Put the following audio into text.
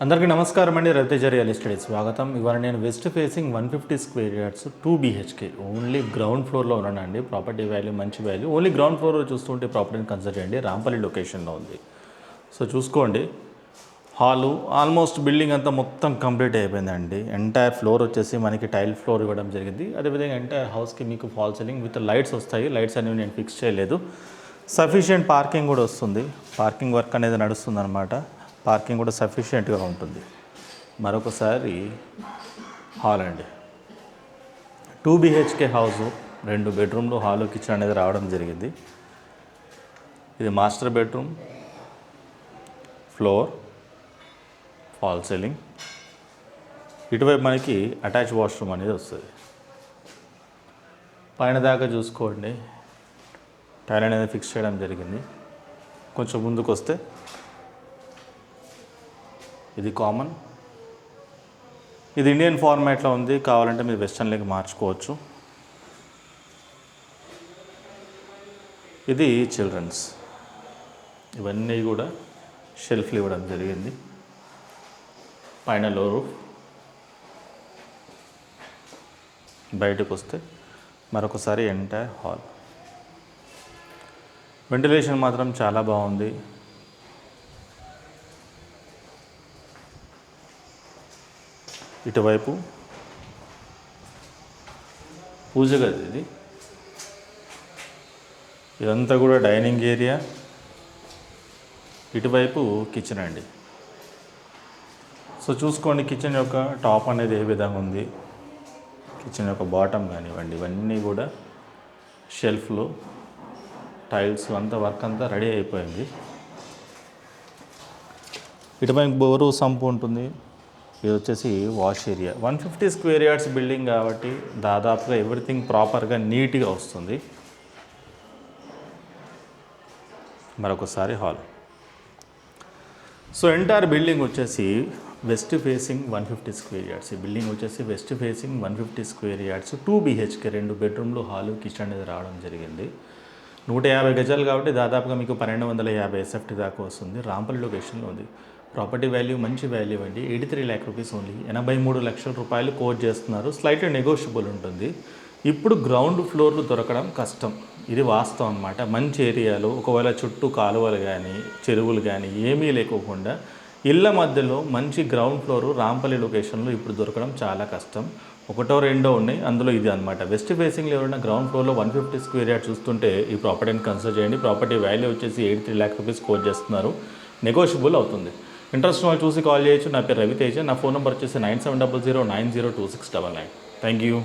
అందరికీ నమస్కారం అండి. రవితేజ రియల్ ఎస్టేట్ స్వాగతం. ఇవాళ నేను west facing 150 square yards 2 BHK only ground ఫ్లోర్లో ఉన్నానండి. ప్రాపర్టీ వాల్యూ మంచి వాల్యూ. ఓన్లీ గ్రౌండ్ ఫ్లోర్లో చూస్తుంటే ప్రాపర్టీని కన్సిడర్ చేయండి. రాంపల్లి లొకేషన్లో ఉంది. సో చూసుకోండి, హాలు ఆల్మోస్ట్ బిల్డింగ్ అంతా మొత్తం కంప్లీట్ అయిపోయిందండి. ఎంటైర్ ఫ్లోర్ వచ్చేసి మనకి టైల్ ఫ్లోర్ ఇవ్వడం జరిగింది. అదేవిధంగా ఎంటైర్ హౌస్కి మీకు ఫాల్ సీలింగ్ విత్ లైట్స్ వస్తాయి. లైట్స్ అనేవి నేను ఫిక్స్ చేయలేదు. సఫిషియెంట్ పార్కింగ్ కూడా వస్తుంది. పార్కింగ్ వర్క్ అనేది నడుస్తుంది అనమాట. పార్కింగ్ కూడా సఫిషియెంట్గా ఉంటుంది. మరొకసారి హాల్ అండి, 2 BHK హౌస్, 2 బెడ్రూమ్లు, హాలు, కిచెన్ అనేది రావడం జరిగింది. ఇది master bedroom, floor, fall ceiling. ఇటువైపు మనకి అటాచ్ వాష్రూమ్ అనేది వస్తుంది. పైన దాకా చూసుకోండి, టైల్ అనేది ఫిక్స్ చేయడం జరిగింది. కొంచెం ముందుకు వస్తే ఇది కామన్. ఇది ఇండియన్ ఫార్మాట్లో ఉంది. కావాలంటే మీరు వెస్టర్న్లోకి మార్చుకోవచ్చు. ఇది చిల్డ్రన్స్. ఇవన్నీ కూడా షెల్ఫ్లు ఇవ్వడం జరిగింది. పైన లో రూఫ్. బయటకు వస్తే మరొకసారి ఎంటైర్ హాల్. వెంటిలేషన్ మాత్రం చాలా బాగుంది. ఇటువైపు పూజ గది. ఇదంతా కూడా డైనింగ్ ఏరియా. ఇటువైపు కిచెన్ అండి. సో చూసుకోండి, కిచెన్ యొక్క టాప్ అనేది ఏ విధంగా ఉంది, కిచెన్ యొక్క బాటమ్ కానివ్వండి, ఇవన్నీ కూడా షెల్ఫ్లు, టైల్స్ అంతా వర్క్ అంతా రెడీ అయిపోయింది. ఇటువైపు బోరు సంపు ఉంటుంది. ఇది వచ్చేసి wash area. 150 square yards building కాబట్టి దాదాపుగా ఎవ్రీథింగ్ ప్రాపర్గా నీట్గా వస్తుంది. మరొకసారి హాల్. సో ఎంటైర్ బిల్డింగ్ వచ్చేసి వెస్ట్ ఫేసింగ్ 150 స్క్వేర్ యార్డ్స్. ఈ బిల్డింగ్ వచ్చేసి west facing 150 square yards 2 BHK, 2 బెడ్రూమ్లు, హాలు, కిచెన్ అనేది రావడం జరిగింది. 150 గజాలు కాబట్టి దాదాపుగా మీకు 1250 SFT దాకా వస్తుంది. రాంపల్లి లొకేషన్లో ఉంది. ప్రాపర్టీ వాల్యూ మంచి వాల్యూ అండి. 83 lakh రూపీస్ ఓన్లీ. 83 లక్షల రూపాయలు కోట్ చేస్తున్నారు. స్లైట్లీ నెగోషియబుల్ ఉంటుంది. ఇప్పుడు గ్రౌండ్ ఫ్లోర్లు దొరకడం కష్టం. ఇది వాస్తవం అన్నమాట. మంచి ఏరియాలో ఒకవేళ చుట్టూ కాలువలు కానీ చెరువులు కానీ ఏమీ లేకోకుండా ఇళ్ళ మధ్యలో మంచి గ్రౌండ్ ఫ్లోరు రాంపల్లి లొకేషన్లో ఇప్పుడు దొరకడం చాలా కష్టం. ఒకటో రెండో ఉన్నాయి, అందులో ఇది అనమాట. వెస్ట్ ఫేసింగ్లో ఎవరైనా గ్రౌండ్ ఫ్లోర్లో 150 స్క్వేర్ యార్డ్ చూస్తుంటే ఈ ప్రాపర్టీని కన్సిడర్ చేయండి. ప్రాపర్టీ వాల్యూ వచ్చేసి 83 lakh రూపీస్ కోట్ చేస్తున్నారు. నెగోషియబుల్ అవుతుంది. ఇంట్రెస్ట్ వాళ్ళు చూసి కాల్ చేయొచ్చు. నా పేరు రవితేజ. నా ఫోన్ నెంబర్ వచ్చేసి 9700902699. Thank you.